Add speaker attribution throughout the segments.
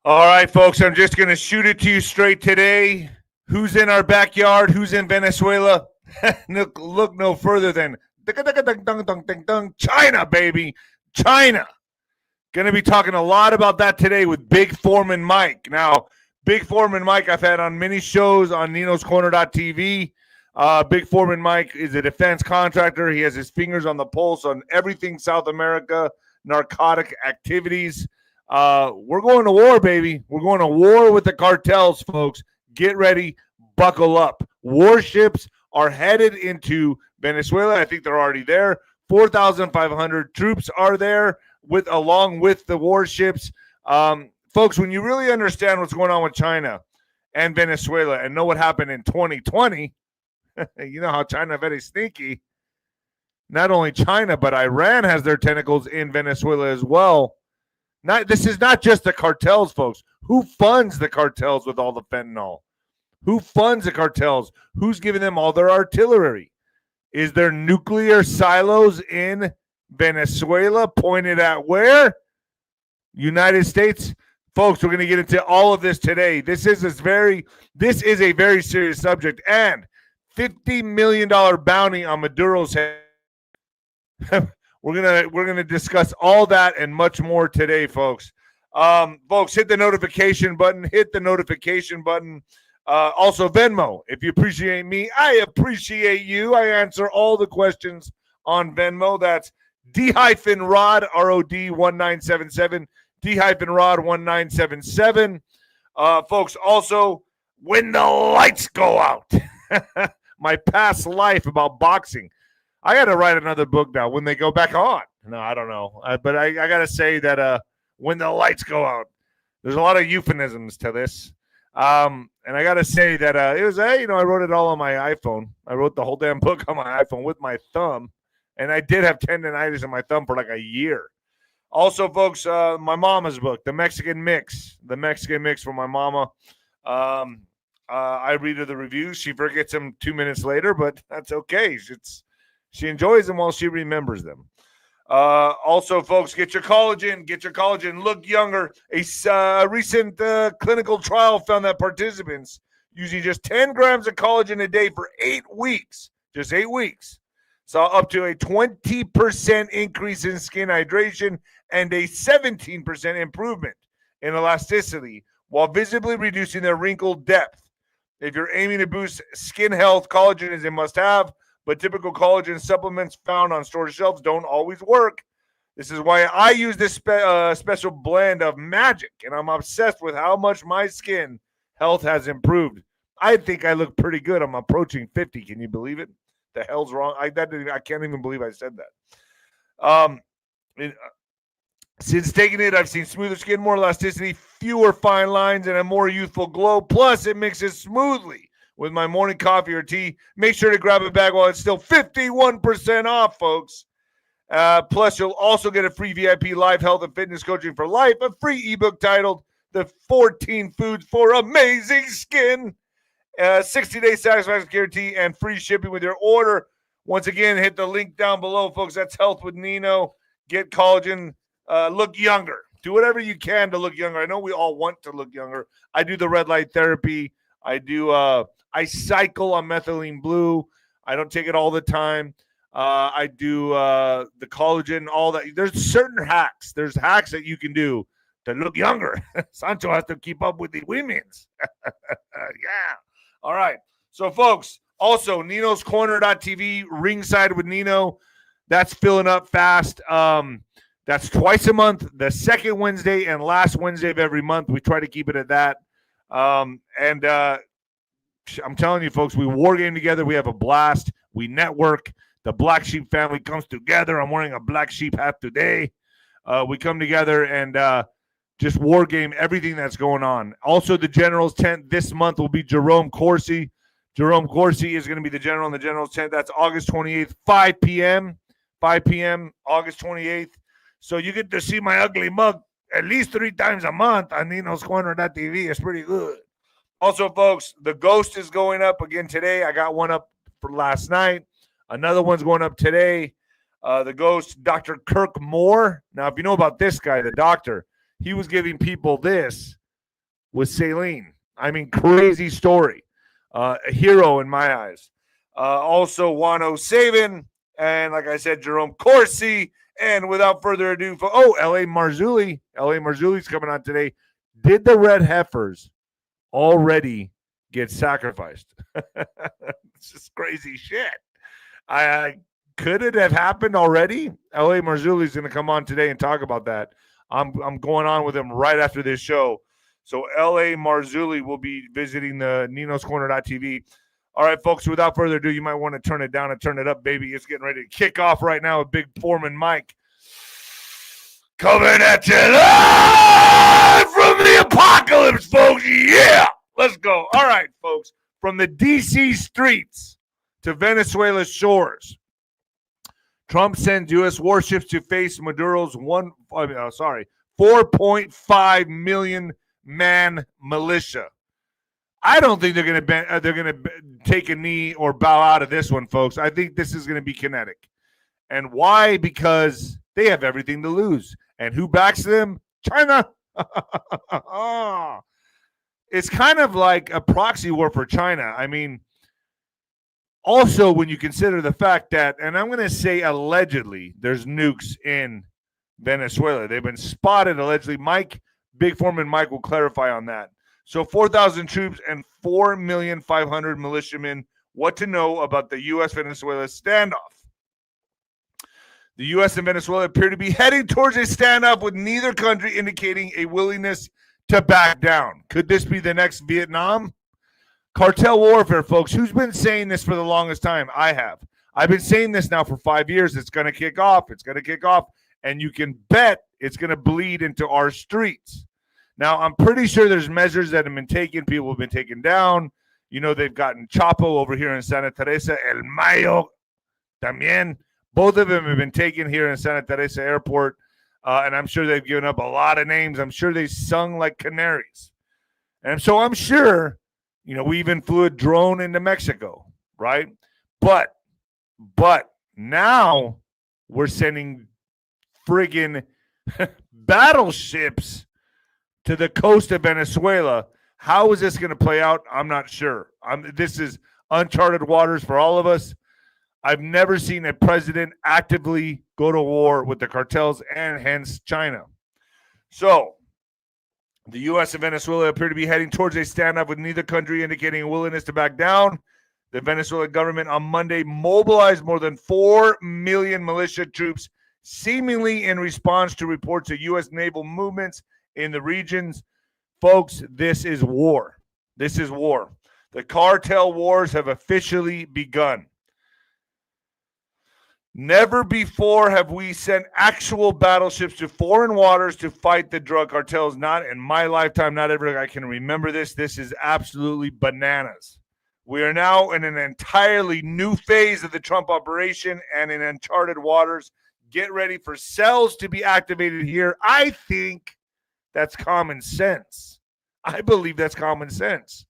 Speaker 1: All right, folks, I'm just going to shoot it to you straight today. Who's in our backyard? Who's in Venezuela? Look no further than China, baby. China. Going to be talking a lot about that today with Big Foreman Mike. Now, Big Foreman Mike I've had on many shows on Nino'sCorner.tv. Big Foreman Mike is a defense contractor. He has his fingers on the pulse on everything South America, narcotic activities. We're going to war, baby. We're going to war with the cartels, folks. Get ready. Buckle up. Warships are headed into Venezuela. I think they're already there. 4,500 troops are there along with the warships. Folks, when you really understand what's going on with China and Venezuela and know what happened in 2020, you know how China is very sneaky. Not only China, but Iran has their tentacles in Venezuela as well. This is not just the cartels, folks. Who funds the cartels with all the fentanyl? Who funds the cartels? Who's giving them all their artillery? Is there nuclear silos in Venezuela pointed at where? United States. Folks, we're going to get into all of this today. This is a very serious subject, and $50 million bounty on Maduro's head. We're gonna discuss all that and much more today, folks. Folks, hit the notification button. Also, Venmo. If you appreciate me, I appreciate you. I answer all the questions on Venmo. That's D-Rod, R-O-D 1977. D-Rod 1977. Folks, also, when the lights go out. My past life about boxing. I got to write another book now. When they go back on. No, I don't know. But I got to say that when the lights go out, there's a lot of euphemisms to this. And I got to say that it was, I wrote it all on my iPhone. I wrote the whole damn book on my iPhone with my thumb. And I did have tendonitis in my thumb for like a year. Also, folks, my mama's book, The Mexican Mix from my mama. I read her the reviews. She forgets them 2 minutes later, but that's okay. She enjoys them while she remembers them. Also, folks, get your collagen. Look younger. A recent clinical trial found that participants using just 10 grams of collagen a day for 8 weeks, just 8 weeks, saw up to a 20% increase in skin hydration and a 17% improvement in elasticity while visibly reducing their wrinkle depth. If you're aiming to boost skin health, collagen is a must-have. But typical collagen supplements found on store shelves don't always work. This is why I use this special blend of magic, and I'm obsessed with how much my skin health has improved. I think I look pretty good. I'm approaching 50. Can you believe it? The hell's wrong? I can't even believe I said that. Since taking it, I've seen smoother skin, more elasticity, fewer fine lines, and a more youthful glow. Plus, it mixes smoothly with my morning coffee or tea. Make sure to grab a bag while it's still 51% off, folks. Plus, you'll also get a free VIP live health and fitness coaching for life, a free ebook titled The 14 Foods for Amazing Skin, 60-day satisfaction guarantee, and free shipping with your order. Once again, hit the link down below, folks. That's Health with Nino. Get collagen. Look younger. Do whatever you can to look younger. I know we all want to look younger. I do the red light therapy. I cycle on methylene blue. I don't take it all the time. I do the collagen, all that. There's certain hacks. There's hacks that you can do to look younger. Sancho has to keep up with the women's. Yeah. All right. So, folks, also, Nino'sCorner.tv, Ringside with Nino. That's filling up fast. That's twice a month, the second Wednesday and last Wednesday of every month. We try to keep it at that. I'm telling you, folks, we war game together. We have a blast. We network. The Black Sheep family comes together. I'm wearing a Black Sheep hat today. We come together and just war game everything that's going on. Also, the General's tent this month will be Jerome Corsi. Jerome Corsi is going to be the General in the General's tent. That's August 28th, 5 p.m. 5 p.m., August 28th. So you get to see my ugly mug at least 3 times a month on Nino'sCorner.tv. It's pretty good. Also, folks, the Ghost is going up again today. I got one up for last night. Another one's going up today. The ghost, Dr. Kirk Moore. Now, if you know about this guy, the doctor, he was giving people this with saline. I mean, crazy story. A hero in my eyes. Also, Wano Sabin, and like I said, Jerome Corsi. And without further ado, L.A. Marzulli. L.A. Marzulli's coming on today. Did the red heifers already get sacrificed? It's just crazy shit. Could it have happened already? L.A. Marzulli's going to come on today and talk about that. I'm going on with him right after this show. So L.A. Marzulli will be visiting the ninoscorner.tv. All right, folks, without further ado, you might want to turn it down and turn it up, baby. It's getting ready to kick off right now with Big Foreman Mike. Coming at you live from the apocalypse, folks. Yeah, let's go. All right, folks, from the D.C. streets to Venezuela's shores, Trump sends U.S. warships to face Maduro's 4.5 million man militia. I don't think they're going to take a knee or bow out of this one, folks. I think this is going to be kinetic. And why? Because they have everything to lose. And who backs them? China. It's kind of like a proxy war for China. I mean, also when you consider the fact that, and I'm going to say allegedly, there's nukes in Venezuela. They've been spotted allegedly. Big Foreman Mike will clarify on that. So 4,000 troops and 4,500,000 militiamen. What to know about the U.S.-Venezuela standoff? The U.S. and Venezuela appear to be heading towards a standoff with neither country indicating a willingness to back down. Could this be the next Vietnam? Cartel warfare, folks. Who's been saying this for the longest time? I have. I've been saying this now for 5 years. It's going to kick off. It's going to kick off. And you can bet it's going to bleed into our streets. Now, I'm pretty sure there's measures that have been taken. People have been taken down. You know, they've gotten Chapo over here in Santa Teresa. El Mayo también. Both of them have been taken here in Santa Teresa Airport. And I'm sure they've given up a lot of names. I'm sure they sung like canaries. And so I'm sure, you know, we even flew a drone into Mexico, right? But now we're sending friggin' battleships to the coast of Venezuela. How is this going to play out? I'm not sure. This is uncharted waters for all of us. I've never seen a president actively go to war with the cartels and hence China. So the U.S. and Venezuela appear to be heading towards a standoff with neither country indicating a willingness to back down. The Venezuelan government on Monday mobilized more than 4 million militia troops, seemingly in response to reports of U.S. naval movements in the regions. Folks, this is war. This is war. The cartel wars have officially begun. Never before have we sent actual battleships to foreign waters to fight the drug cartels. Not in my lifetime, not ever I can remember this. This is absolutely bananas. We are now in an entirely new phase of the Trump operation and in uncharted waters. Get ready for cells to be activated here. I think that's common sense. I believe that's common sense.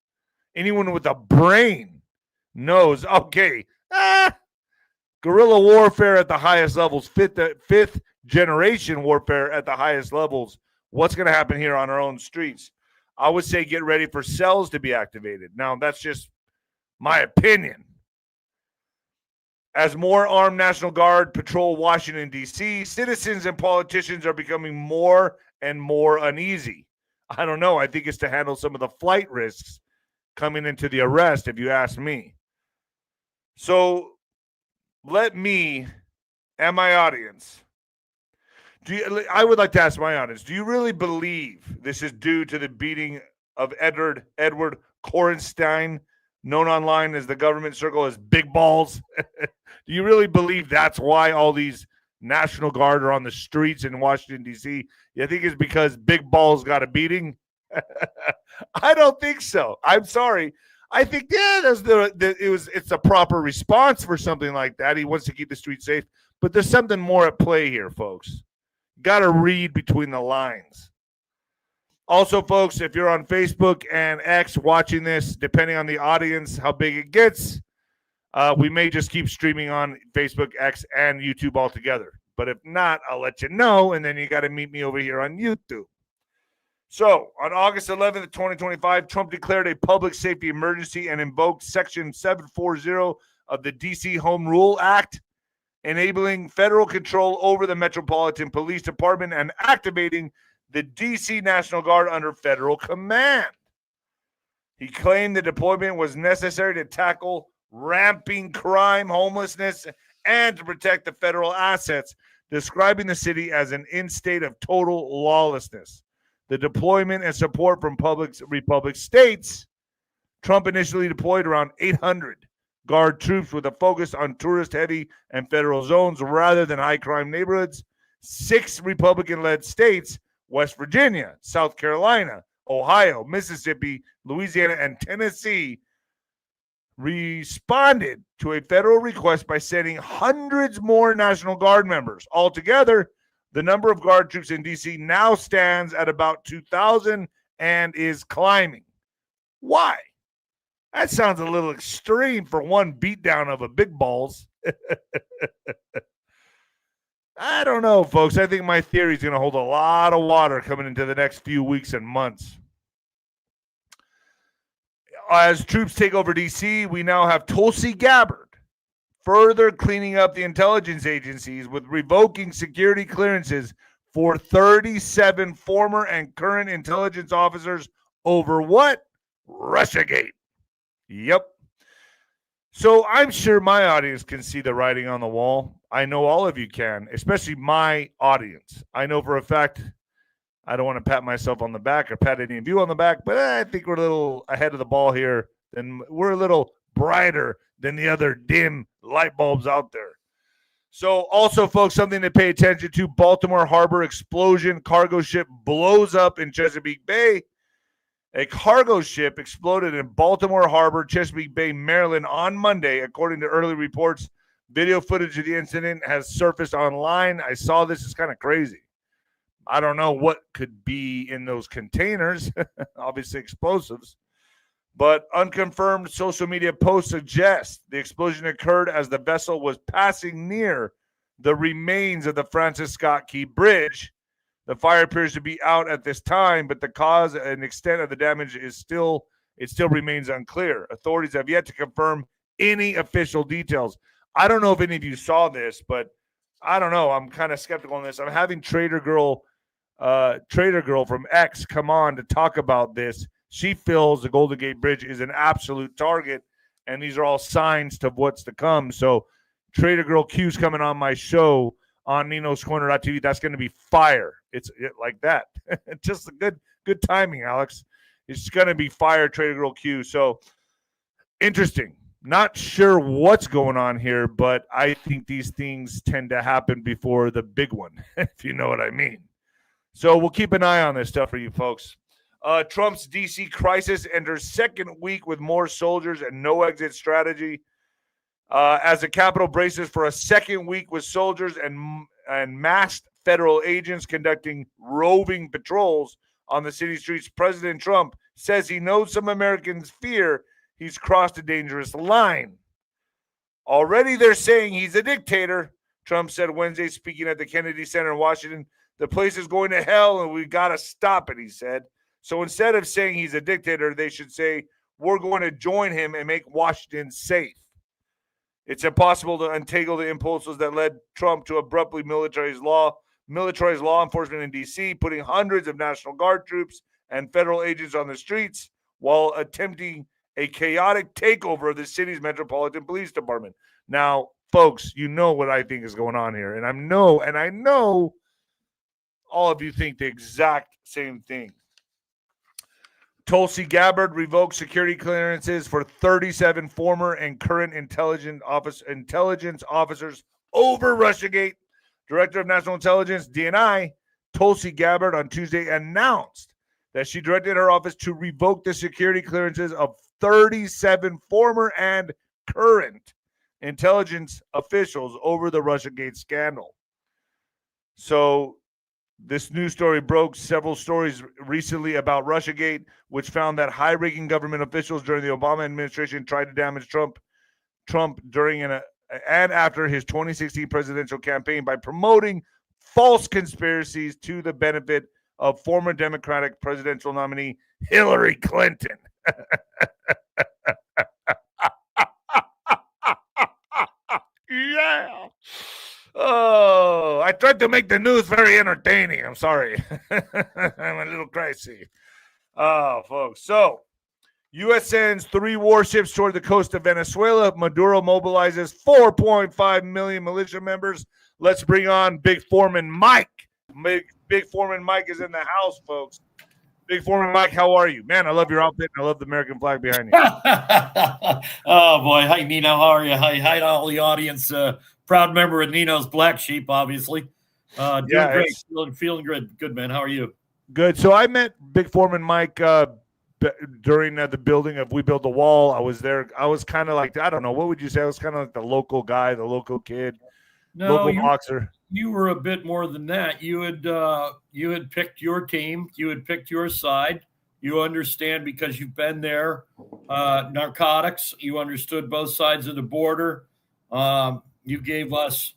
Speaker 1: Anyone with a brain knows, okay, guerrilla warfare at the highest levels, fifth generation warfare at the highest levels. What's going to happen here on our own streets? I would say get ready for cells to be activated. Now, that's just my opinion. As more armed National Guard patrol Washington, D.C., citizens and politicians are becoming more and more uneasy. I don't know. I think it's to handle some of the flight risks coming into the arrest, if you ask me. So let me and my audience, I would like to ask my audience, do you really believe this is due to the beating of Edward Korenstein, known online as the government circle as Big Balls? Do you really believe that's why all these National Guard are on the streets in Washington, D.C.? You think it's because Big Balls got a beating? I don't think so. I'm sorry. I think, it's a proper response for something like that. He wants to keep the streets safe. But there's something more at play here, folks. Got to read between the lines. Also, folks, if you're on Facebook and X watching this, depending on the audience, how big it gets, We may just keep streaming on Facebook, X, and YouTube altogether. But if not, I'll let you know, and then you got to meet me over here on YouTube. So, on August 11th, 2025, Trump declared a public safety emergency and invoked Section 740 of the D.C. Home Rule Act, enabling federal control over the Metropolitan Police Department and activating the D.C. National Guard under federal command. He claimed the deployment was necessary to tackle ramping crime, homelessness, and to protect the federal assets, describing the city as an in-state of total lawlessness. The deployment and support from Republic states, Trump initially deployed around 800 Guard troops with a focus on tourist-heavy and federal zones rather than high-crime neighborhoods. 6 Republican-led states, West Virginia, South Carolina, Ohio, Mississippi, Louisiana, and Tennessee, responded to a federal request by sending hundreds more National Guard members. Altogether, the number of Guard troops in D.C. now stands at about 2,000 and is climbing. Why? That sounds a little extreme for one beatdown of a big balls. I don't know, folks. I think my theory is going to hold a lot of water coming into the next few weeks and months. As troops take over D.C., we now have Tulsi Gabbard further cleaning up the intelligence agencies with revoking security clearances for 37 former and current intelligence officers over what? Russiagate. Yep. So I'm sure my audience can see the writing on the wall. I know all of you can, especially my audience. I know for a fact, I don't want to pat myself on the back or pat any of you on the back, but I think we're a little ahead of the ball here. And we're a little brighter than the other dim light bulbs out there. So also, folks, something to pay attention to. Baltimore Harbor explosion. Cargo ship blows up in Chesapeake Bay. A cargo ship exploded in Baltimore Harbor, Chesapeake Bay, Maryland on Monday, according to early reports. Video footage of the incident has surfaced online. I saw this. It's kind of crazy. I don't know what could be in those containers, obviously explosives. But unconfirmed social media posts suggest the explosion occurred as the vessel was passing near the remains of the Francis Scott Key Bridge. The fire appears to be out at this time, but the cause and extent of the damage still remains unclear. Authorities have yet to confirm any official details. I don't know if any of you saw this, but I don't know. I'm kind of skeptical on this. I'm having Trader Girl from X come on to talk about this. She feels the Golden Gate Bridge is an absolute target, and these are all signs to what's to come. So Trader Girl Q's coming on my show on Nino's Corner.tv. That's going to be fire. It's like that. Just a good timing, Alex. It's going to be fire, Trader Girl Q. So interesting. Not sure what's going on here, but I think these things tend to happen before the big one, if you know what I mean. So we'll keep an eye on this stuff for you folks. Trump's D.C. crisis enters second week with more soldiers and no exit strategy. As the Capitol braces for a second week with soldiers and masked federal agents conducting roving patrols on the city streets, President Trump says he knows some Americans fear he's crossed a dangerous line. Already they're saying he's a dictator, Trump said Wednesday, speaking at the Kennedy Center in Washington. The place is going to hell and we got to stop it, he said. So instead of saying he's a dictator, they should say, we're going to join him and make Washington safe. It's impossible to untangle the impulses that led Trump to abruptly militarize law enforcement in D.C., putting hundreds of National Guard troops and federal agents on the streets while attempting a chaotic takeover of the city's Metropolitan Police Department. Now, folks, you know what I think is going on here, and I know all of you think the exact same thing. Tulsi Gabbard revoked security clearances for 37 former and current intelligence officers over Russiagate. Director of National Intelligence, DNI, Tulsi Gabbard on Tuesday announced that she directed her office to revoke the security clearances of 37 former and current intelligence officials over the Russiagate scandal. So this news story broke several stories recently about Russiagate, which found that high-ranking government officials during the Obama administration tried to damage Trump Trump during and after his 2016 presidential campaign by promoting false conspiracies to the benefit of former Democratic presidential nominee Hillary Clinton. Yeah. Oh, I tried to make the news very entertaining. I'm sorry. I'm a little crazy. Oh, folks. So, U.S. sends 3 warships toward the coast of Venezuela. Maduro mobilizes 4.5 million militia members. Let's bring on Big Foreman Mike. Big Foreman Mike is in the house, folks. Big Foreman Mike, how are you? Man, I love your outfit, and I love the American flag behind you.
Speaker 2: Oh, boy. Hi, Nino. How are you? Hi to all the audience. Proud member of Nino's Black Sheep, obviously. Doing great. Feeling good. Good, man. How are you?
Speaker 1: Good. So I met Big Foreman Mike during the building of We Build the Wall. I was there. I was kind of like, I don't know, what would you say? I was kind of like the local guy, the local kid, local boxer.
Speaker 2: You were a bit more than that. You had picked your team. You had picked your side. You understand because you've been there. Narcotics. You understood both sides of the border. You gave us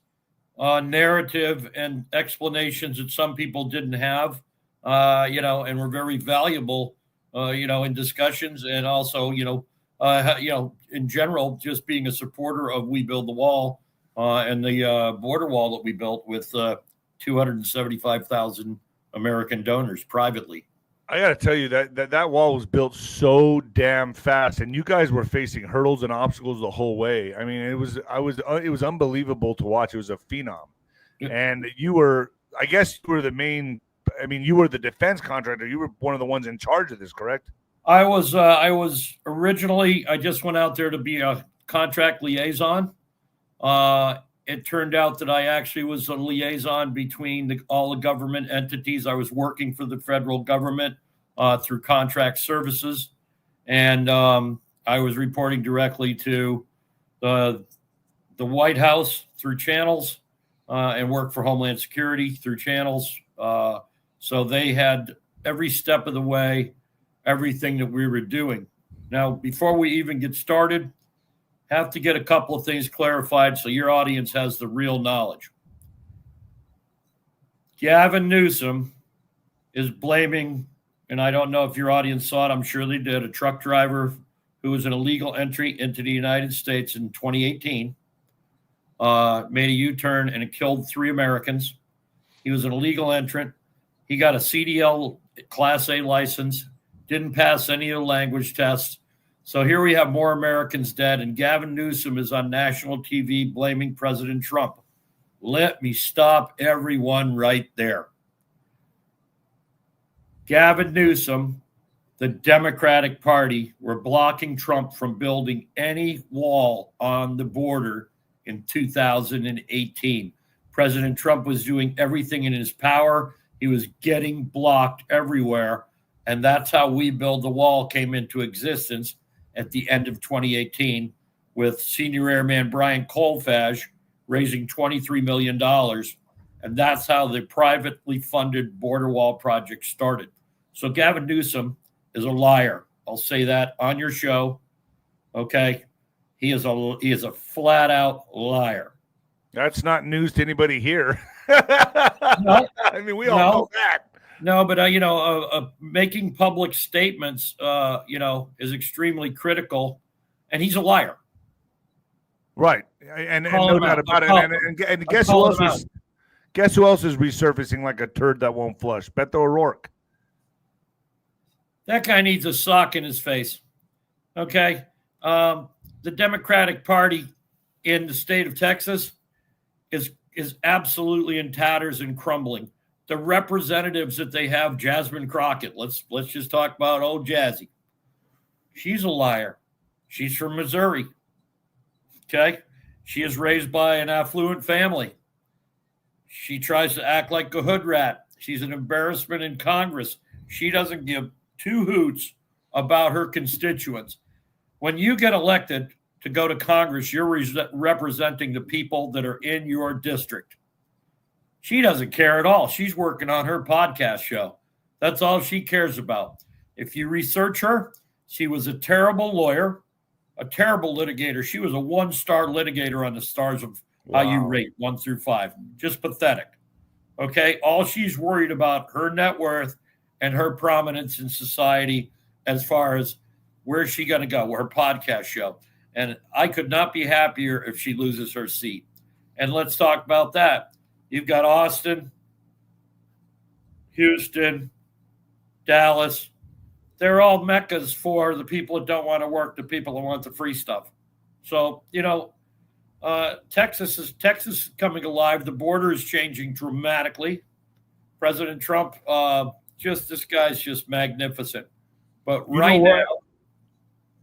Speaker 2: narrative and explanations that some people didn't have. And were very valuable. In discussions, and also, in general, just being a supporter of We Build the Wall and the border wall that we built with 275,000 American donors privately.
Speaker 1: I got to tell you that wall was built so damn fast, and you guys were facing hurdles and obstacles the whole way. I mean, it was unbelievable to watch. It was a phenom, and you were the main. I mean, you were the defense contractor. You were one of the ones in charge of this, correct?
Speaker 2: I was originally, I just went out there to be a contract liaison. It turned out that I actually was a liaison between all the government entities. I was working for the federal government through contract services. And I was reporting directly to the White House through channels and worked for Homeland Security through channels. So they had every step of the way, everything that we were doing. Now, before we even get started, have to get a couple of things clarified so your audience has the real knowledge. Gavin Newsom is blaming, and I don't know if your audience saw it, I'm sure they did, a truck driver who was an illegal entry into the United States in 2018, made a U-turn and it killed 3 Americans. He was an illegal entrant. He got a CDL Class A license, didn't pass any of the language tests. So here we have more Americans dead, and Gavin Newsom is on national TV blaming President Trump. Let me stop everyone right there. Gavin Newsom, the Democratic Party, were blocking Trump from building any wall on the border in 2018. President Trump was doing everything in his power. He was getting blocked everywhere. And that's how We Build the Wall came into existence at the end of 2018 with Senior Airman Brian Colfage raising $23 million. And that's how the privately funded border wall project started. So Gavin Newsom is a liar. I'll say that on your show. Okay. He is a flat out liar.
Speaker 1: That's not news to anybody here. No, I mean, we all know that.
Speaker 2: No, but making public statements, is extremely critical, and he's a liar.
Speaker 1: Right, and no doubt about it. And guess who else is resurfacing like a turd that won't flush? Beto O'Rourke.
Speaker 2: That guy needs a sock in his face. Okay, the Democratic Party in the state of Texas is absolutely in tatters and crumbling. The representatives that they have, Jasmine Crockett, let's just talk about old Jazzy. She's a liar. She's from Missouri. Okay? She is raised by an affluent family. She tries to act like a hood rat. She's an embarrassment in Congress. She doesn't give 2 hoots about her constituents. When you get elected to go to Congress, you're representing the people that are in your district. She doesn't care at all. She's working on her podcast show. That's all she cares about. If you research her, she was a terrible lawyer. a terrible litigator. She was a 1-star litigator on the stars of how you rate 1 through 5. Just pathetic. Okay. All she's worried about her net worth and her prominence in society as far as where's she going to go, her podcast show. And I could not be happier if she loses her seat. And let's talk about that. You've got Austin, Houston, Dallas. They're all meccas for the people that don't want to work, the people that want the free stuff. So, Texas is coming alive. The border is changing dramatically. President Trump, this guy's just magnificent. But now,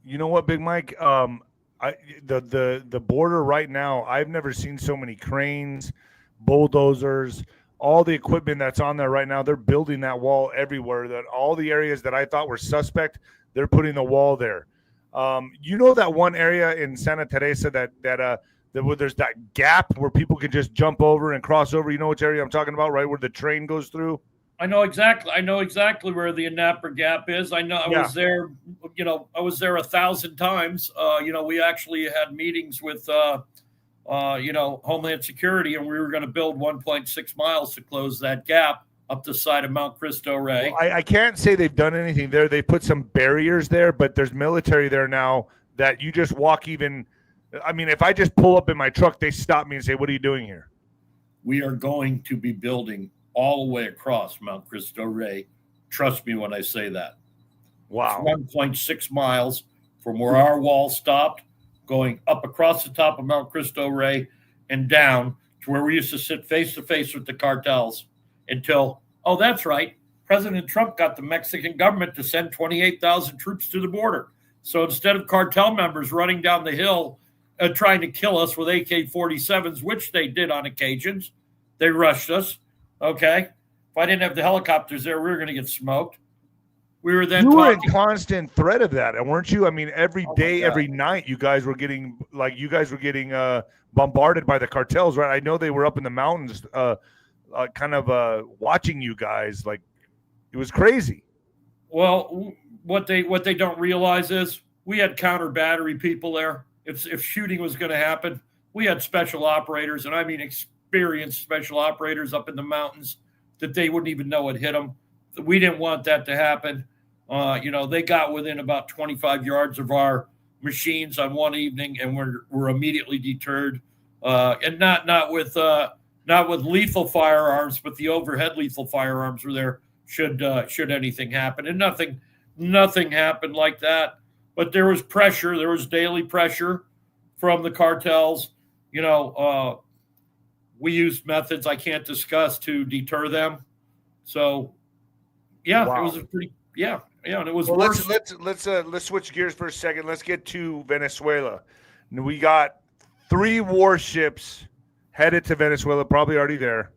Speaker 1: you know what, Big Mike? The border right now, I've never seen so many cranes, bulldozers, all the equipment that's on there right now. They're building that wall everywhere. That all the areas that I thought were suspect, they're putting the wall there. That one area in Santa Teresa that there's that gap where people can just jump over and cross over. You know which area I'm talking about, right? Where the train goes through.
Speaker 2: I know exactly where the Anapra Gap is. I know I was there. I was there 1,000 times. We actually had meetings with, Homeland Security, and we were going to build 1.6 miles to close that gap up the side of Mount Cristo Rey.
Speaker 1: Well, I can't say they've done anything there. They put some barriers there, but there's military there now that you just walk even. I mean, if I just pull up in my truck, they stop me and say, "What are you doing here?"
Speaker 2: We are going to be building all the way across Mount Cristo Rey. Trust me when I say that.
Speaker 1: Wow.
Speaker 2: It's 1.6 miles from where our wall stopped, going up across the top of Mount Cristo Rey and down to where we used to sit face to face with the cartels until, that's right, President Trump got the Mexican government to send 28,000 troops to the border. So instead of cartel members running down the hill trying to kill us with AK-47s, which they did on occasions, they rushed us. Okay. If I didn't have the helicopters there, we were going to get smoked. We were then
Speaker 1: were in constant threat of that, and weren't you? I mean, every day, every night, you guys were getting bombarded by the cartels, right? I know they were up in the mountains, watching you guys. Like, it was crazy.
Speaker 2: Well, what they don't realize is we had counter battery people there. If shooting was going to happen, we had special operators, and I mean experienced special operators up in the mountains that they wouldn't even know it hit them. We didn't want that to happen. They got within about 25 yards of our machines on one evening, and were immediately deterred. And not with lethal firearms, but the overhead lethal firearms were there should anything happen. And nothing happened like that. But there was pressure. There was daily pressure from the cartels. We used methods I can't discuss to deter them. So, yeah, wow. It was a pretty, and it was worse.
Speaker 1: Let's switch gears for a second. Let's get to Venezuela. We got 3 warships headed to Venezuela, probably already there.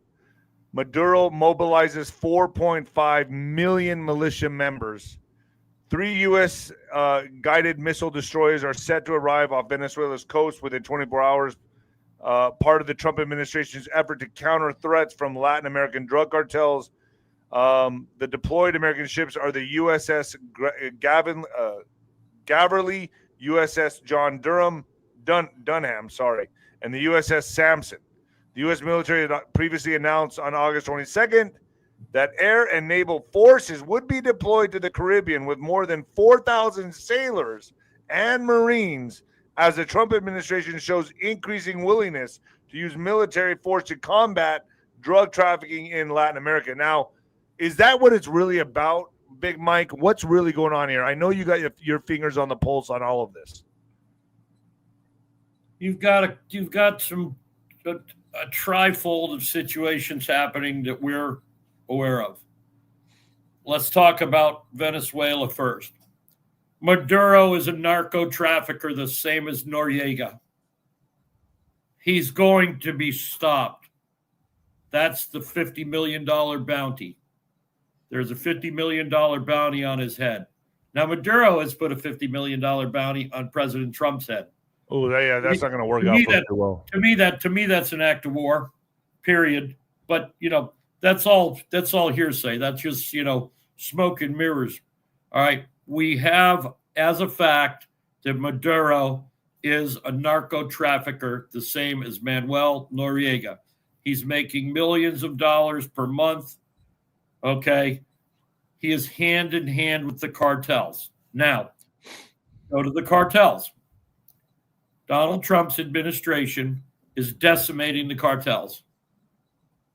Speaker 1: Maduro mobilizes 4.5 million militia members. 3 U.S. Guided missile destroyers are set to arrive off Venezuela's coast within 24 hours. Part of the Trump administration's effort to counter threats from Latin American drug cartels. The deployed American ships are the USS Gaverly, USS John Dunham, and the USS Samson. The U.S. military had previously announced on August 22nd that air and naval forces would be deployed to the Caribbean with more than 4,000 sailors and Marines as the Trump administration shows increasing willingness to use military force to combat drug trafficking in Latin America. Now, is that what it's really about, Big Mike? What's really going on here? I know you got your fingers on the pulse on all of this.
Speaker 2: You've got a trifold of situations happening that we're aware of. Let's talk about Venezuela first. Maduro is a narco trafficker, the same as Noriega. He's going to be stopped. That's the $50 million bounty. There's a $50 million bounty on his head. Now, Maduro has put a $50 million bounty on President Trump's head.
Speaker 1: Oh, yeah, that's not going to work out very well.
Speaker 2: To me, that's an act of war, period. But, that's all hearsay. That's just, smoke and mirrors. All right. We have, as a fact, that Maduro is a narco trafficker, the same as Manuel Noriega. He's making millions of dollars per month. Okay. He is hand in hand with the cartels. Now, go to the cartels. Donald Trump's administration is decimating the cartels.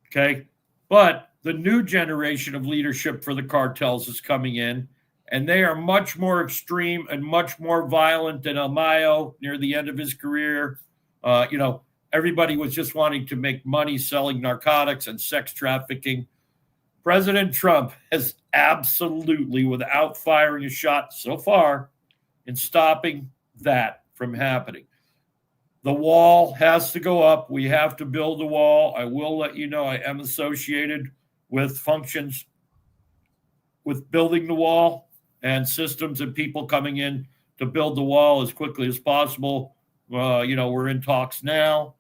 Speaker 2: Okay. But the new generation of leadership for the cartels is coming in, and they are much more extreme and much more violent than El Mayo near the end of his career. Everybody was just wanting to make money selling narcotics and sex trafficking. President Trump has absolutely, without firing a shot so far, in stopping that from happening. The wall has to go up. We have to build a wall. I will let you know I am associated with functions with building the wall and systems and people coming in to build the wall as quickly as possible. We're in talks now.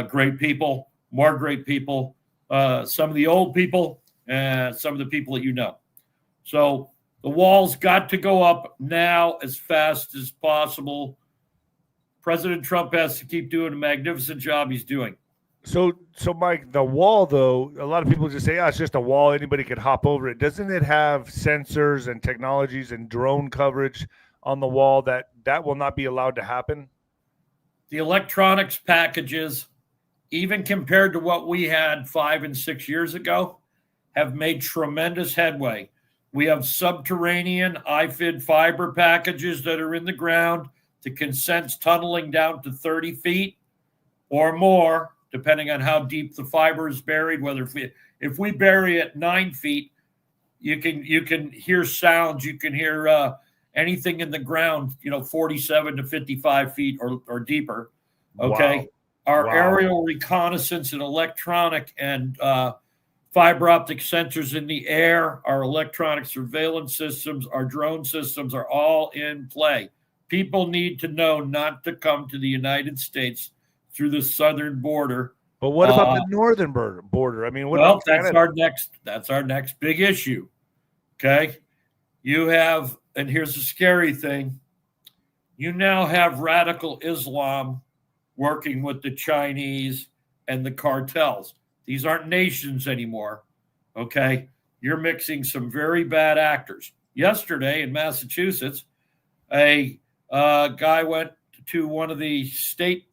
Speaker 2: Great people, more great people, some of the old people, and some of the people that you know. So the wall's got to go up now as fast as possible. President Trump has to keep doing a magnificent job he's doing.
Speaker 1: So Mike, the wall, though, a lot of people just say, it's just a wall. Anybody could hop over it. Doesn't it have sensors and technologies and drone coverage on the wall that will not be allowed to happen?
Speaker 2: The electronics packages, even compared to what we had 5 and 6 years ago, have made tremendous headway. We have subterranean IFID fiber packages that are in the ground that can sense tunneling down to 30 feet or more, depending on how deep the fiber is buried. If we bury it 9 feet, you can hear sounds. You can hear anything in the ground, 47 to 55 feet or deeper. Okay. Wow. Our aerial reconnaissance and electronic and fiber optic sensors in the air, our electronic surveillance systems, our drone systems are all in play. People need to know not to come to the United States through the southern border.
Speaker 1: But what about the northern border? I mean,
Speaker 2: that's our next big issue. Okay. You have, and here's the scary thing. You now have radical Islam working with the Chinese and the cartels. These aren't nations anymore. Okay. You're mixing some very bad actors. Yesterday in Massachusetts, a guy went to one of the state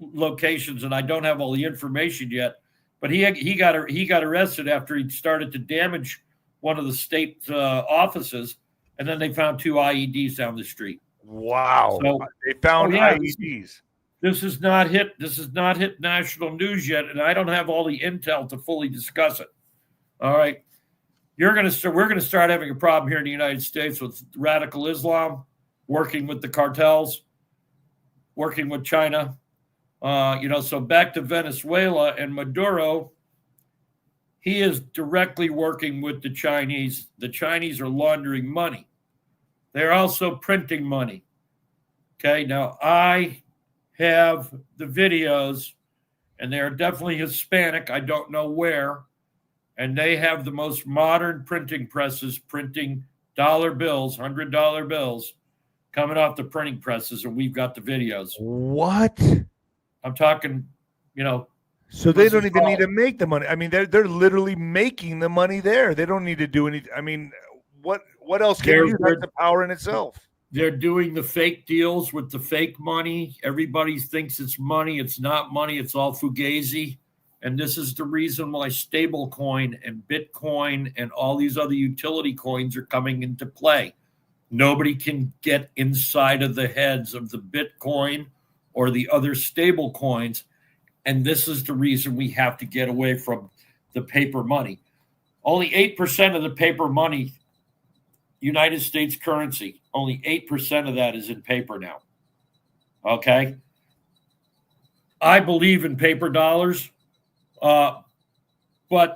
Speaker 2: locations, and I don't have all the information yet, but he got arrested after he started to damage one of the state offices, and then they found 2 IEDs down the street.
Speaker 1: Wow! So, they found IEDs.
Speaker 2: This is not hit national news yet, and I don't have all the intel to fully discuss it. All right, we're going to start having a problem here in the United States with radical Islam working with the cartels, working with China. So back to Venezuela and Maduro, he is directly working with the Chinese. The Chinese are laundering money. They're also printing money. Okay, now I have the videos, and they're definitely Hispanic. I don't know where. And they have the most modern printing presses printing dollar bills, $100 bills, coming off the printing presses, and we've got the videos.
Speaker 1: What?
Speaker 2: I'm talking,
Speaker 1: So they don't even need to make the money. I mean, they're literally making the money there. They don't need to do anything. I mean, what else can you do? That's the power in itself.
Speaker 2: They're doing the fake deals with the fake money. Everybody thinks it's money. It's not money. It's all fugazi. And this is the reason why stablecoin and Bitcoin and all these other utility coins are coming into play. Nobody can get inside of the heads of the Bitcoin or the other stable coins. And this is the reason we have to get away from the paper money. Only 8% of the paper money, United States currency, only 8% of that is in paper now. Okay? I believe in paper dollars, but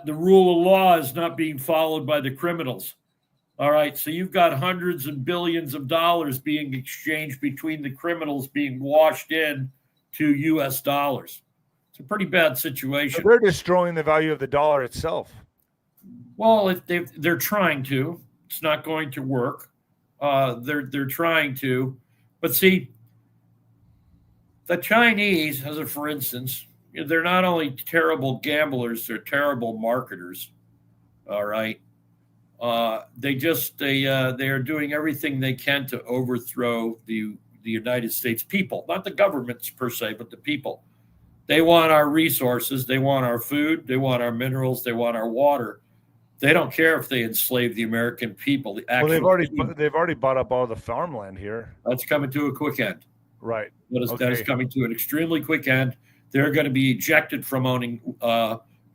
Speaker 2: the rule of law is not being followed by the criminals. All right, so you've got hundreds and billions of dollars being exchanged between the criminals being washed in to U.S. dollars. It's a pretty bad situation.
Speaker 1: So they're destroying the value of the dollar itself.
Speaker 2: Well, they're trying to. It's not going to work. They're trying to, But see, the Chinese, as a for instance, they're not only terrible gamblers, they're terrible marketers. All right. They are doing everything they can to overthrow the United States people, not the governments per se, but the people. They want our resources, they want our food, they want our minerals, they want our water. They don't care if they enslave the American people.
Speaker 1: Well, they've already bought up all the farmland here.
Speaker 2: That's coming to a quick end.
Speaker 1: Right.
Speaker 2: That is coming to an extremely quick end. They're going to be ejected from owning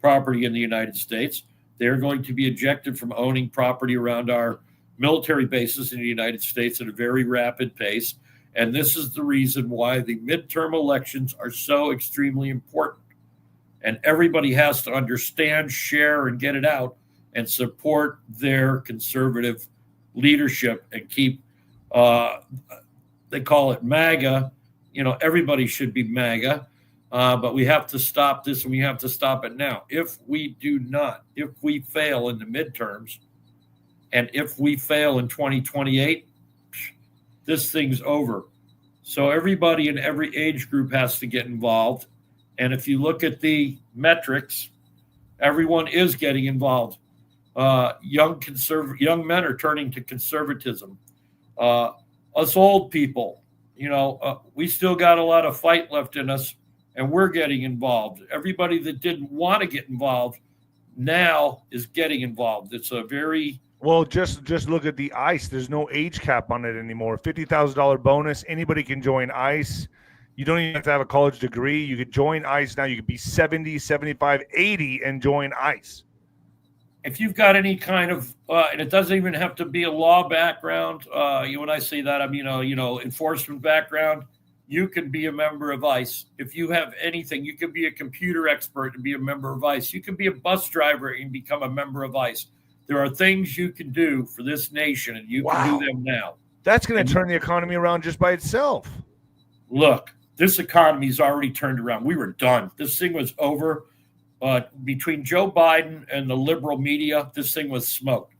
Speaker 2: property in the United States. They're going to be ejected from owning property around our military bases in the United States at a very rapid pace. And this is the reason why the midterm elections are so extremely important. And everybody has to understand, share, and get it out and support their conservative leadership and keep, they call it MAGA. Everybody should be MAGA. But we have to stop this, and we have to stop it now. If we fail in the midterms, and if we fail in 2028, this thing's over. So everybody in every age group has to get involved. And if you look at the metrics, everyone is getting involved. Young men are turning to conservatism. Us old people, we still got a lot of fight left in us. And we're getting involved. Everybody that didn't want to get involved now is getting involved. It's a very
Speaker 1: well. Just look at the ICE. There's no age cap on it anymore. $50,000 bonus. Anybody can join ICE. You don't even have to have a college degree. You could join ICE now. You could be 70, 75, 80 and join ICE.
Speaker 2: If you've got any kind of, and it doesn't even have to be a law background. When I say that, I mean enforcement background. You can be a member of ICE. If you have anything, you can be a computer expert and be a member of ICE. You can be a bus driver and become a member of ICE. There are things you can do for this nation, and you can do them now.
Speaker 1: That's going to turn the economy around just by itself.
Speaker 2: Look, this economy's already turned around. We were done. This thing was over. Between Joe Biden and the liberal media, this thing was smoked.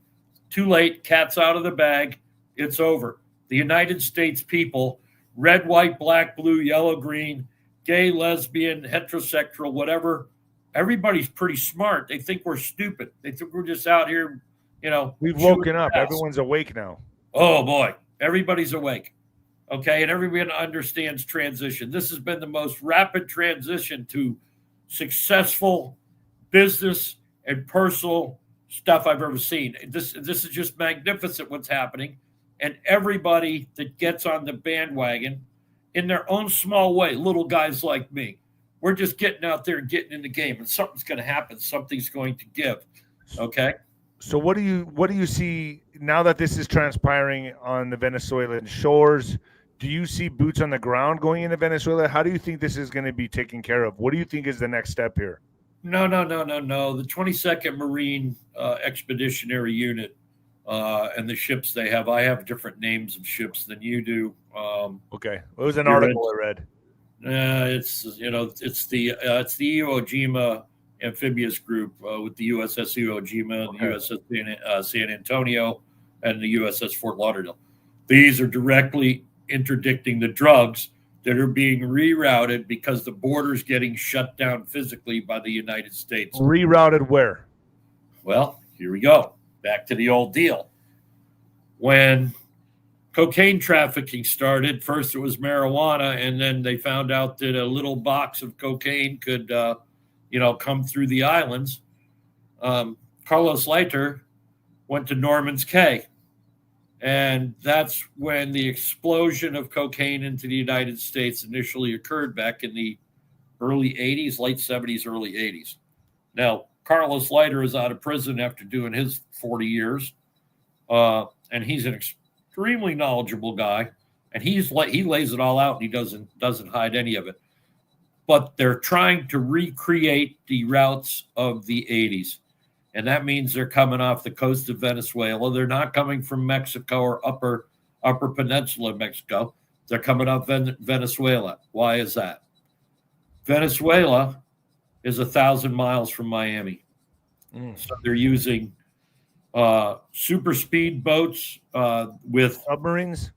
Speaker 2: Too late. Cat's out of the bag. It's over. The United States people, red, white, black, blue, yellow, green, gay, lesbian, heterosexual, whatever. Everybody's pretty smart. They think we're stupid. They think we're just out here,
Speaker 1: We've woken up. Everyone's awake now.
Speaker 2: Oh, boy. Everybody's awake. Okay? And everyone understands transition. This has been the most rapid transition to successful business and personal stuff I've ever seen. This is just magnificent what's happening. And everybody that gets on the bandwagon in their own small way, little guys like me, we're just getting out there and getting in the game, and something's going to happen. Something's going to give. Okay.
Speaker 1: So what do you see now that this is transpiring on the Venezuelan shores? Do you see boots on the ground going into Venezuela? How do you think this is going to be taken care of? What do you think is the next step here?
Speaker 2: No. The 22nd Marine Expeditionary Unit and the ships they have. I have different names of ships than you do.
Speaker 1: Okay, it was an article I read.
Speaker 2: It's the Iwo Jima amphibious group with the USS Iwo Jima, the USS San Antonio, and the USS Fort Lauderdale. These are directly interdicting the drugs that are being rerouted because the border's getting shut down physically by the United States.
Speaker 1: Rerouted where?
Speaker 2: Well, here we go. Back to the old deal. When cocaine trafficking started, first it was marijuana, and then they found out that a little box of cocaine could, come through the islands. Carlos Leiter went to Norman's Cay. And that's when the explosion of cocaine into the United States initially occurred back in the early 80s, late 70s, early 80s. Now, Carlos Leiter is out of prison after doing his 40 years. And he's an extremely knowledgeable guy. And he lays it all out, and he doesn't hide any of it. But they're trying to recreate the routes of the 80s. And that means they're coming off the coast of Venezuela. They're not coming from Mexico or upper peninsula of Mexico. They're coming off Venezuela. Why is that? Venezuela is 1,000 miles from Miami. So they're using super speed boats with
Speaker 1: submarines.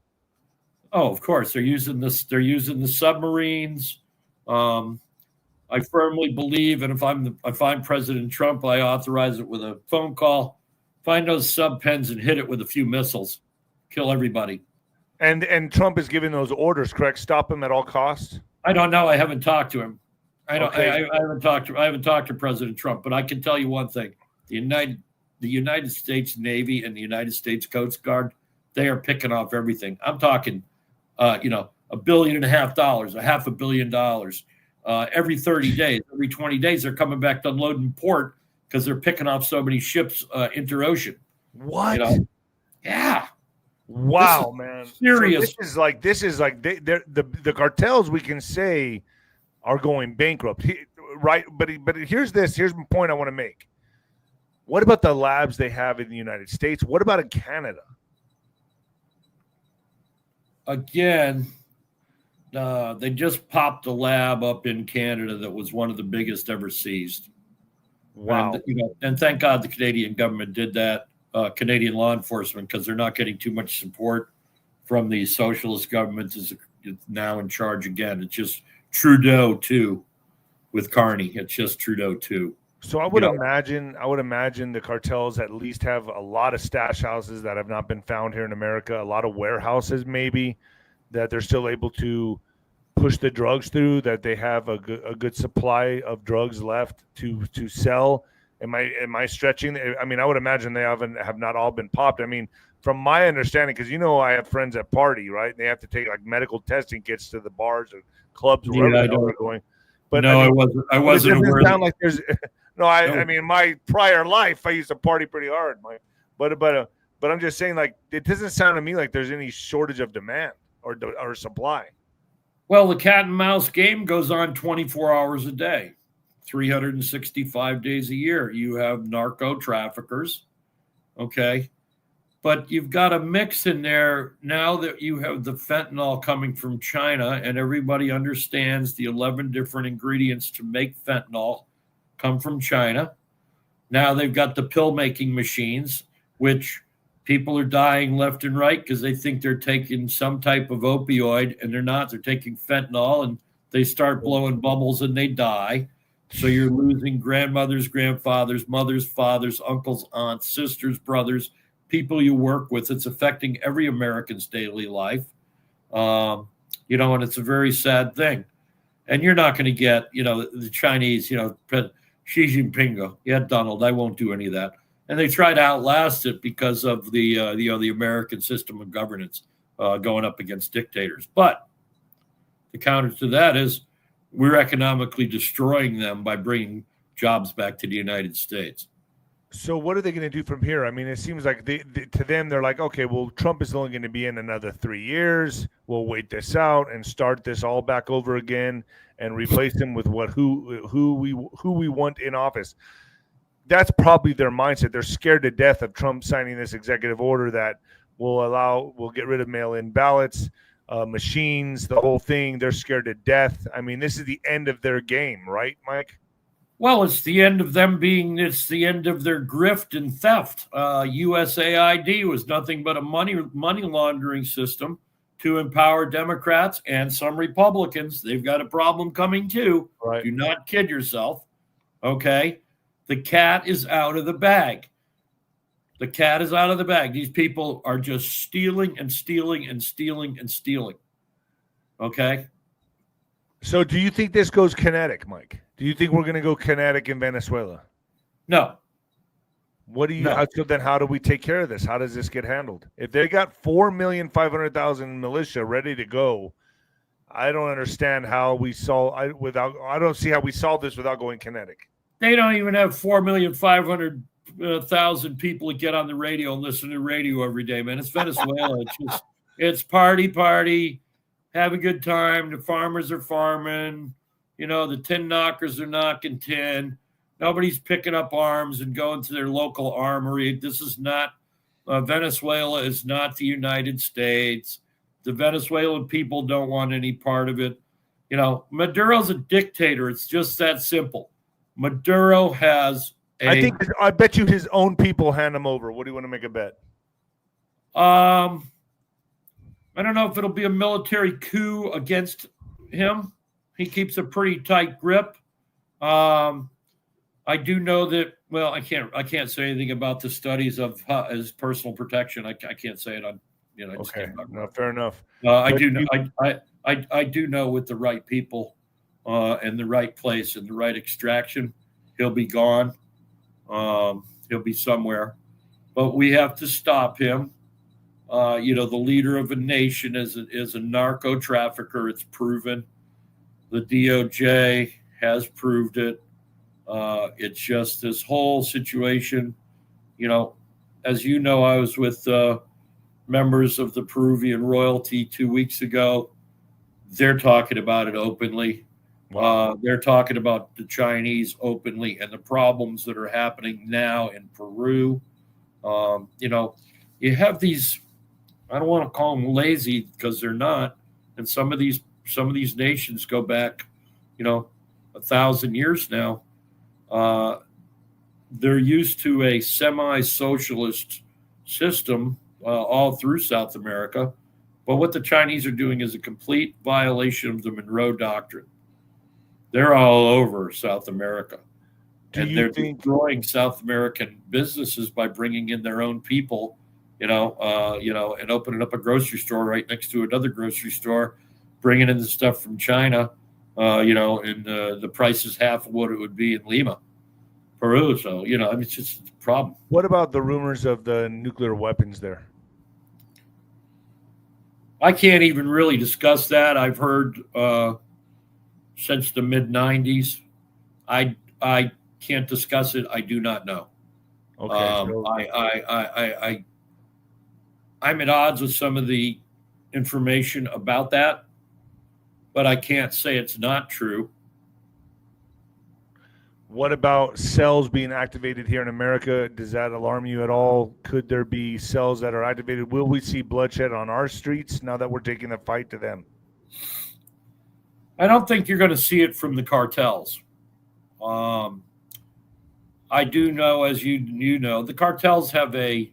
Speaker 2: Oh, of course, they're using this. They're using the submarines. I firmly believe, and if I'm President Trump, I authorize it with a phone call. Find those sub pens and hit it with a few missiles, kill everybody.
Speaker 1: And Trump is giving those orders, correct? Stop him at all costs.
Speaker 2: I don't know. I haven't talked to him. I don't.
Speaker 1: Okay.
Speaker 2: I haven't talked to President Trump, but I can tell you one thing: the United States Navy and the United States Coast Guard, they are picking off everything. I'm talking, $1.5 billion, $500 million. Every 30 days, every 20 days, they're coming back to unload in port because they're picking off so many ships interocean.
Speaker 1: What?
Speaker 2: Yeah.
Speaker 1: Wow, man.
Speaker 2: Serious.
Speaker 1: So this is like the cartels, we can say, are going bankrupt, right? But here's the point I want to make. What about the labs they have in the United States? What about in Canada?
Speaker 2: Again, they just popped a lab up in Canada that was one of the biggest ever seized.
Speaker 1: Wow.
Speaker 2: And thank God the Canadian government did that, Canadian law enforcement, because they're not getting too much support from the socialist government is now in charge again. It's just Trudeau too with Carney. It's just Trudeau too.
Speaker 1: So I would imagine the cartels at least have a lot of stash houses that have not been found here in America, a lot of warehouses maybe that they're still able to push the drugs through, that they have a good supply of drugs left to sell. Am I stretching? I mean, I would imagine they have not all been popped. I mean, from my understanding, because I have friends that party, right? They have to take like medical testing kits to the bars or clubs or wherever they're going. But
Speaker 2: no, I wasn't aware.
Speaker 1: Sound like there's I mean, in my prior life, I used to party pretty hard, but I'm just saying, like, it doesn't sound to me like there's any shortage of demand or supply.
Speaker 2: Well, the cat and mouse game goes on 24 hours a day, 365 days a year. You have narco traffickers, okay? But you've got a mix in there now that you have the fentanyl coming from China, and everybody understands the 11 different ingredients to make fentanyl come from China. Now they've got the pill-making machines, which people are dying left and right because they think they're taking some type of opioid, and they're not. They're taking fentanyl, and they start blowing bubbles, and they die. So you're losing grandmothers, grandfathers, mothers, fathers, uncles, aunts, sisters, brothers, people you work with. It's affecting every American's daily life, and it's a very sad thing. And you're not going to get, the Chinese, Xi Jinping, Donald, I won't do any of that. And they try to outlast it because of the American system of governance going up against dictators. But the counter to that is we're economically destroying them by bringing jobs back to the United States.
Speaker 1: So what are they going to do from here? I mean, it seems like to them, they're like, okay, well, Trump is only going to be in another 3 years. We'll wait this out and start this all back over again and replace him with who we want in office. That's probably their mindset. They're scared to death of Trump signing this executive order that will get rid of mail-in ballots, machines, the whole thing. They're scared to death. I mean, this is the end of their game, right, Mike?
Speaker 2: Well, it's the end of it's the end of their grift and theft. USAID was nothing but a money laundering system to empower Democrats and some Republicans. They've got a problem coming too.
Speaker 1: Right.
Speaker 2: Do not kid yourself. Okay. The cat is out of the bag. The cat is out of the bag. These people are just stealing and stealing and stealing and stealing. Okay.
Speaker 1: So do you think this goes kinetic, Mike? Do you think we're going to go kinetic in Venezuela?
Speaker 2: No.
Speaker 1: What do you? No. So then, how do we take care of this? How does this get handled? If they got 4,500,000 militia ready to go, I don't understand how we solve. I don't see how we solve this without going kinetic.
Speaker 2: They don't even have 4,500,000 people that get on the radio and listen to the radio every day, man. It's Venezuela. It's party. Have a good time. The farmers are farming. The tin knockers are knocking tin. Nobody's picking up arms and going to their local armory. This is not Venezuela is not the United States. The Venezuelan people don't want any part of it. Maduro's a dictator. It's just that simple. Maduro has
Speaker 1: I bet you his own people hand him over. What do you want to make a bet?
Speaker 2: I don't know if it'll be a military coup against him. He keeps a pretty tight grip. I do know that. Well, I can't say anything about the studies of his personal protection. I can't say it on. I just
Speaker 1: Okay,
Speaker 2: can't
Speaker 1: no, fair enough.
Speaker 2: I do know. I do know with the right people, and the right place and the right extraction, he'll be gone. He'll be somewhere, but we have to stop him. The leader of a nation is a narco trafficker. It's proven. The DOJ has proved it. It's just this whole situation. As you know, I was with members of the Peruvian royalty 2 weeks ago. They're talking about it openly.
Speaker 1: Wow.
Speaker 2: They're talking about the Chinese openly and the problems that are happening now in Peru. You have these. I don't want to call them lazy because they're not. And some of these nations go back, 1,000 years now. They're used to a semi-socialist system all through South America. But what the Chinese are doing is a complete violation of the Monroe Doctrine. They're all over South America. And they're destroying South American businesses by bringing in their own people, and opening up a grocery store right next to another grocery store, bringing in the stuff from China, and the price is half of what it would be in Lima, Peru. So, it's just a problem.
Speaker 1: What about the rumors of the nuclear weapons there?
Speaker 2: I can't even really discuss that. I've heard since the mid-'90s. I can't discuss it. I do not know.
Speaker 1: Okay.
Speaker 2: I'm at odds with some of the information about that, but I can't say it's not true.
Speaker 1: What about cells being activated here in America? Does that alarm you at all? Could there be cells that are activated? Will we see bloodshed on our streets now that we're taking the fight to them?
Speaker 2: I don't think you're going to see it from the cartels. I do know, as you know, the cartels have a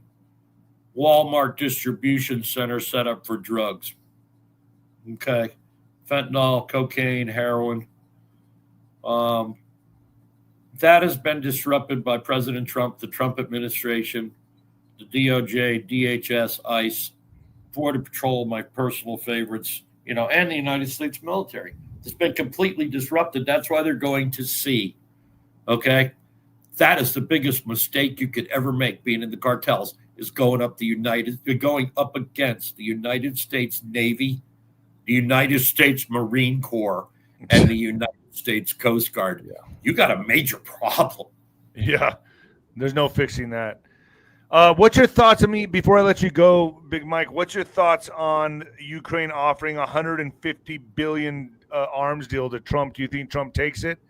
Speaker 2: Walmart distribution center set up for drugs. Okay. Fentanyl, cocaine, heroin. That has been disrupted by President Trump, the Trump administration, the DOJ, DHS, ICE, Border Patrol, my personal favorites, and the United States military. It's been completely disrupted. That's why they're going to sea. Okay? That is the biggest mistake you could ever make, being in the cartels, is going up against the United States Navy, the United States Marine Corps, and the United States Coast Guard.
Speaker 1: Yeah.
Speaker 2: You got a major problem.
Speaker 1: Yeah, there's no fixing that. What's your thoughts on me before I let you go, Big Mike? What's your thoughts on Ukraine offering $150 billion arms deal to Trump? Do you think Trump takes it?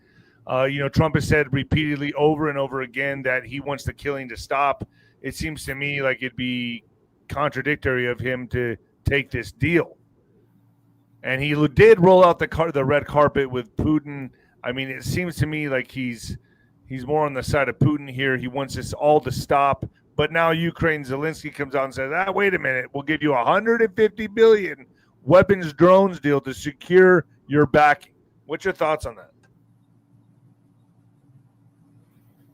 Speaker 1: Trump has said repeatedly over and over again that he wants the killing to stop. It seems to me like it'd be contradictory of him to take this deal. And he did roll out the red carpet with Putin. I mean, it seems to me like he's more on the side of Putin here. He wants this all to stop. But now Zelensky comes out and says, wait a minute, we'll give you $150 billion weapons drones deal to secure your backing. What's your thoughts on that?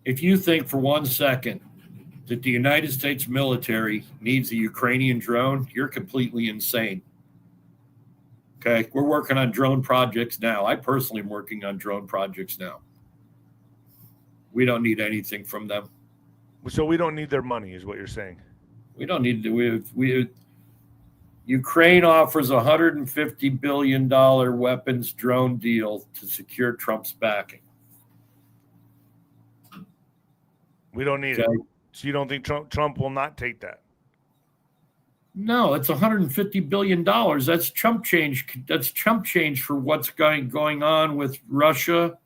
Speaker 2: If you think for 1 second that the United States military needs a Ukrainian drone, you're completely insane. Okay, we're working on drone projects now. I personally am working on drone projects now. We don't need anything from them.
Speaker 1: So we don't need their money, is what you're saying?
Speaker 2: We don't need to. Ukraine offers a $150 billion weapons drone deal to secure Trump's backing.
Speaker 1: We don't need it. So you don't think Trump will not take that?
Speaker 2: No, it's $150 billion. That's chump change. That's chump change for what's going on with Russia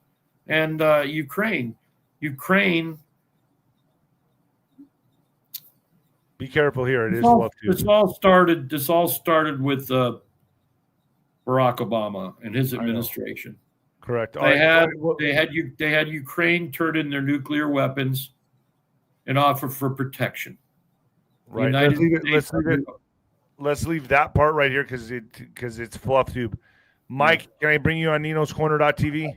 Speaker 2: and Ukraine. Ukraine.
Speaker 1: Be careful here.
Speaker 2: This all started with Barack Obama and his administration.
Speaker 1: Correct.
Speaker 2: They had Ukraine turn in their nuclear weapons and offer for protection.
Speaker 1: Right. let's leave that part right here because it's fluff tube. Mike, can I bring you on ninoscorner.tv?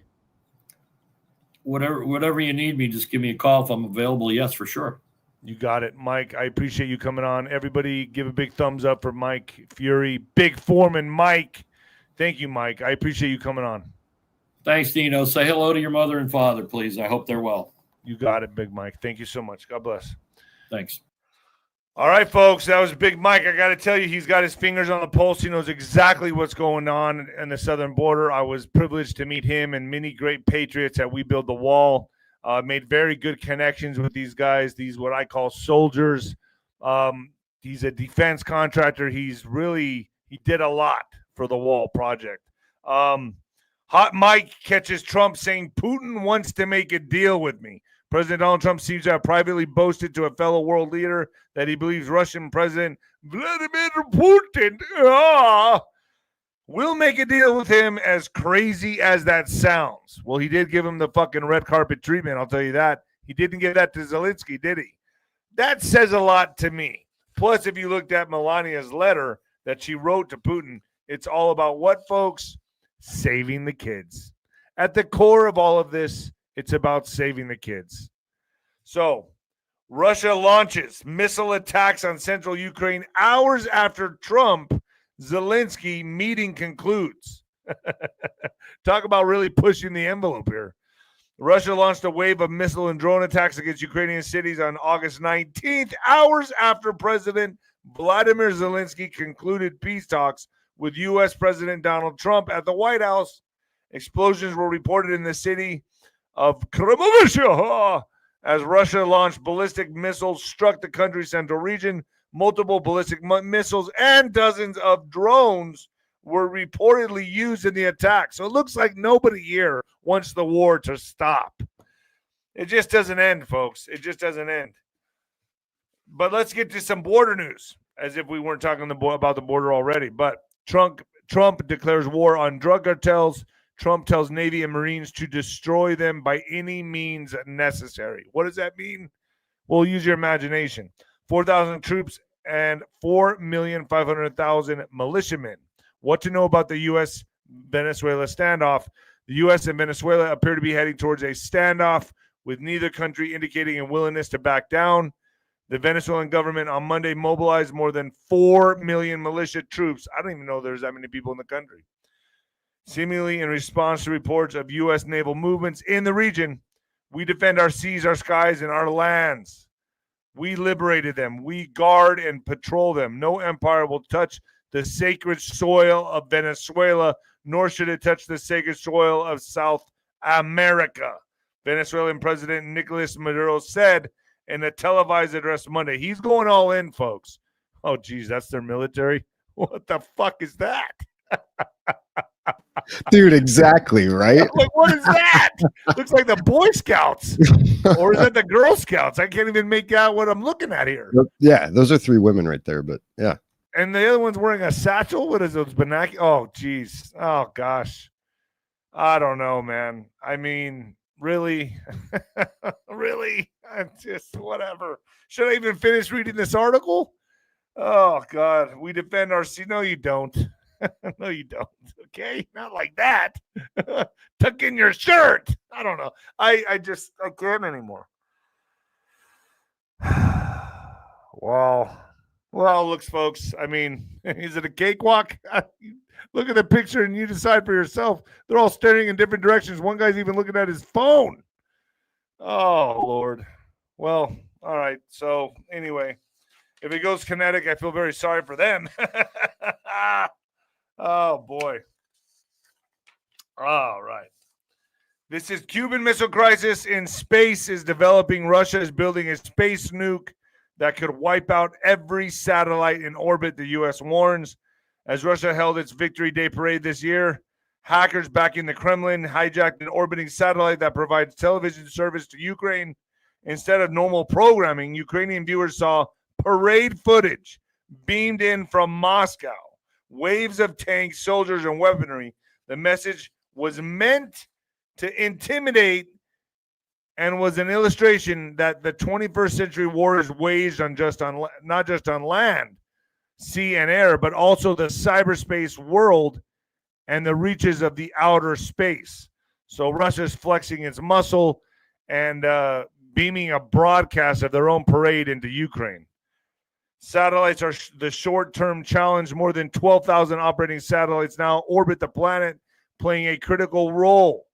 Speaker 2: Whatever you need me, just give me a call if I'm available. Yes, for sure.
Speaker 1: You got it, Mike. I appreciate you coming on. Everybody give a big thumbs up for Mike Fury, Big Foreman Mike. Thank you, Mike. I appreciate you coming on.
Speaker 2: Thanks, Nino. Say hello to your mother and father, please. I hope they're well.
Speaker 1: You got it, Big Mike. Thank you so much. God bless.
Speaker 2: Thanks.
Speaker 1: All right, folks, that was Big Mike. I got to tell you, he's got his fingers on the pulse. He knows exactly what's going on in the southern border. I was privileged to meet him and many great patriots at We Build the Wall. Made very good connections with these guys, these what I call soldiers. He's a defense contractor. He did a lot for the wall project. Hot Mike catches Trump saying Putin wants to make a deal with me. President Donald Trump seems to have privately boasted to a fellow world leader that he believes Russian President Vladimir Putin will make a deal with him, as crazy as that sounds. Well, he did give him the fucking red carpet treatment, I'll tell you that. He didn't give that to Zelensky, did he? That says a lot to me. Plus, if you looked at Melania's letter that she wrote to Putin, it's all about what, folks? Saving the kids. At the core of all of this, it's about saving the kids. So, Russia launches missile attacks on central Ukraine hours after Trump-Zelensky meeting concludes. Talk about really pushing the envelope here. Russia launched a wave of missile and drone attacks against Ukrainian cities on August 19th, hours after President Vladimir Zelensky concluded peace talks with U.S. President Donald Trump at the White House. Explosions were reported in the city of Kremlisha as Russia launched ballistic missiles, struck the country's central region. Multiple ballistic missiles and dozens of drones were reportedly used in the attack. So it looks like nobody here wants the war to stop. It just doesn't end, folks. It just doesn't end. But let's get to some border news, as if we weren't talking about the border already. But Trump declares war on drug cartels. Trump tells Navy and Marines to destroy them by any means necessary. What does that mean? Well, use your imagination. 4,000 troops and 4,500,000 militiamen. What to know about the U.S.-Venezuela standoff? The U.S. and Venezuela appear to be heading towards a standoff, with neither country indicating a willingness to back down. The Venezuelan government on Monday mobilized more than 4 million militia troops. I don't even know there's that many people in the country. Seemingly in response to reports of U.S. naval movements in the region. We defend our seas, our skies, and our lands. We liberated them. We guard and patrol them. No empire will touch the sacred soil of Venezuela, nor should it touch the sacred soil of South America. Venezuelan President Nicolas Maduro said in a televised address Monday. He's going all in, folks. Oh, geez, that's their military? What the fuck is that?
Speaker 3: Dude, exactly, right?
Speaker 1: Like, what is that? Looks like the Boy Scouts. Or is that the Girl Scouts? I can't even make out what I'm looking at here.
Speaker 3: Yeah, those are 3 women right there, but yeah.
Speaker 1: And the other one's wearing a satchel? What is those binoculars? Oh, geez. Oh, gosh. I don't know, man. I mean, really? Really? I'm just whatever. Should I even finish reading this article? Oh, God. We defend our sea. No, you don't. No, you don't. Okay? Not like that. Tuck in your shirt. I don't know. I can't anymore. Wow. Well, looks, folks. I mean, is it a cakewalk? Look at the picture and you decide for yourself. They're all staring in different directions. One guy's even looking at his phone. Oh, Lord. Well, all right. So, anyway, if it goes kinetic, I feel very sorry for them. Oh, boy. All right. This is Cuban Missile Crisis in space is developing. Russia is building a space nuke that could wipe out every satellite in orbit, the U.S. warns. As Russia held its Victory Day parade this year, hackers backing the Kremlin hijacked an orbiting satellite that provides television service to Ukraine. Instead of normal programming, Ukrainian viewers saw parade footage beamed in from Moscow. Waves of tanks, soldiers, and weaponry. The message was meant to intimidate and was an illustration that the 21st century war is waged not just on land. sea, and air, but also the cyberspace world and the reaches of the outer space. So Russia's flexing its muscle and beaming a broadcast of their own parade into Ukraine. Satellites are the short-term challenge. More than 12,000 operating satellites now orbit the planet, playing a critical role,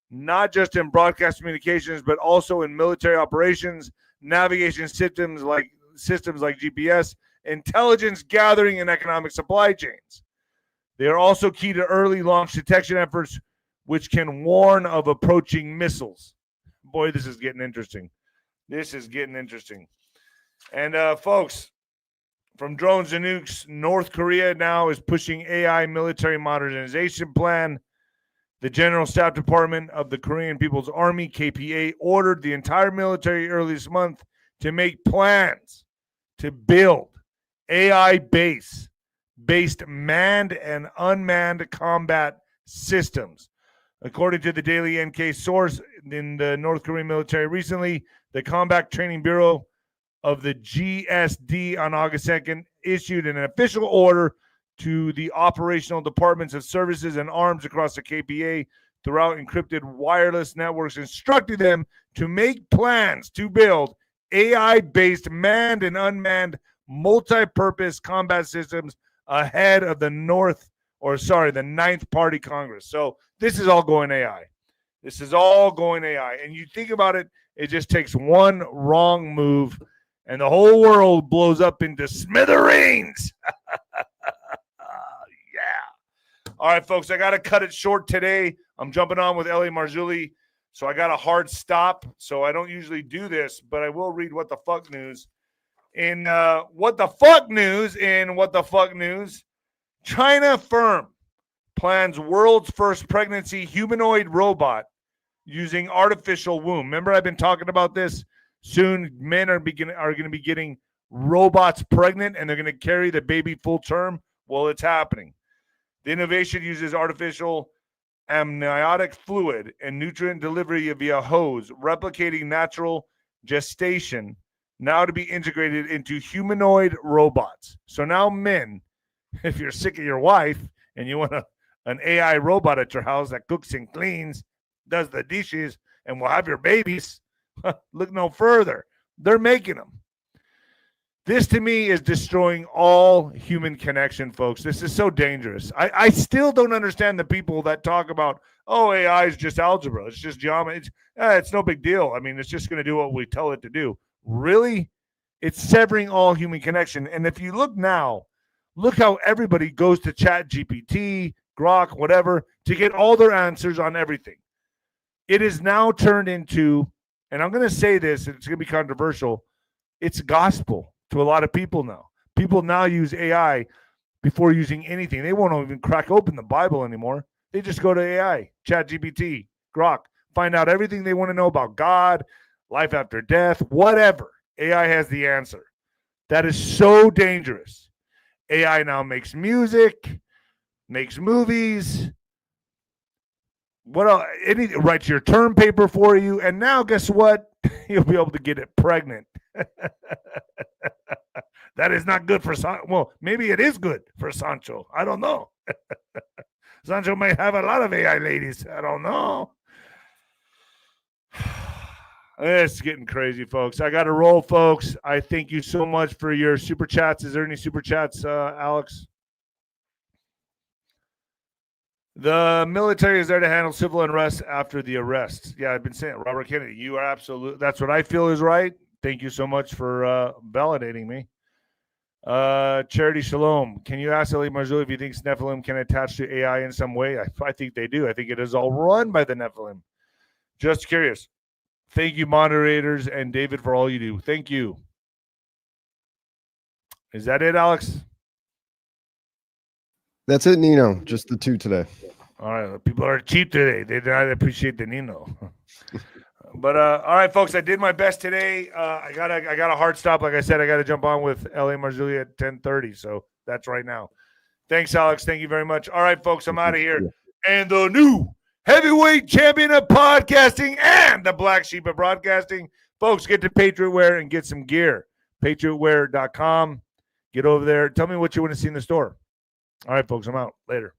Speaker 1: not just in broadcast communications, but also in military operations, navigation systems like GPS, intelligence gathering, and economic supply chains. They are also key to early launch detection efforts, which can warn of approaching missiles. Boy, this is getting interesting. And folks, from drones to nukes, North Korea now is pushing AI military modernization plan. The General Staff Department of the Korean People's Army, KPA, ordered the entire military early this month to make plans to build AI-based manned and unmanned combat systems. According to the Daily NK source in the North Korean military recently, the Combat Training Bureau of the GSD on August 2nd issued an official order to the operational departments of services and arms across the KPA throughout encrypted wireless networks, instructing them to make plans to build AI-based manned and unmanned multi-purpose combat systems ahead of the Ninth Party Congress. So this is all going AI. And you think about it, it just takes one wrong move and the whole world blows up into smithereens. Yeah. All right, folks, I got to cut it short today. I'm jumping on with L.A. Marzulli, so I got a hard stop. So I don't usually do this, but I will read What the Fuck News. In What the Fuck News, China firm plans world's first pregnancy humanoid robot using artificial womb. Remember, I've been talking about this. Soon, men are going to be getting robots pregnant, and they're going to carry the baby full term. Well, it's happening. The innovation uses artificial amniotic fluid and nutrient delivery via hose, replicating natural gestation, now to be integrated into humanoid robots. So now men, if you're sick of your wife and you want an AI robot at your house that cooks and cleans, does the dishes, and will have your babies, look no further. They're making them. This, to me, is destroying all human connection, folks. This is so dangerous. I still don't understand the people that talk about, oh, AI is just algebra. It's just geometry. It's no big deal. I mean, it's just going to do what we tell it to do. Really? It's severing all human connection. And if you look now, look how everybody goes to Chat GPT, Grok, whatever, to get all their answers on everything. It is now turned into, and I'm going to say this, it's going to be controversial, it's gospel to a lot of people now. People now use AI before using anything. They won't even crack open the Bible anymore. They just go to AI, Chat GPT, Grok, find out everything they want to know about God, life after death, whatever. AI has the answer. That is so dangerous. AI now makes music, makes movies, what else? It writes your term paper for you, and now guess what? You'll be able to get it pregnant. That is not good for Sancho. Well, maybe it is good for Sancho. I don't know. Sancho might have a lot of AI ladies. I don't know. It's getting crazy, folks. I got to roll, folks. I thank you so much for your super chats. Is there any super chats, Alex? The military is there to handle civil unrest after the arrests. Yeah, I've been saying, Robert Kennedy, you are absolutely, that's what I feel is right. Thank you so much for validating me. Charity Shalom, can you ask Eli Marzulli if he thinks Nephilim can attach to AI in some way? I think they do. I think it is all run by the Nephilim. Just curious. Thank you, moderators, and David, for all you do. Thank you. Is that it, Alex?
Speaker 3: That's it, Nino. Just the two today.
Speaker 1: All right. People are cheap today. They do not appreciate the Nino. But all right, folks, I did my best today. I got a hard stop. Like I said, I got to jump on with L.A. Marzulli at 10:30. So that's right now. Thanks, Alex. Thank you very much. All right, folks, I'm out of here. And the new heavyweight champion of podcasting and the black sheep of broadcasting. Folks, get to Patriot Wear and get some gear. PatriotWear.com. Get over there. Tell me what you want to see in the store. All right, folks, I'm out. Later.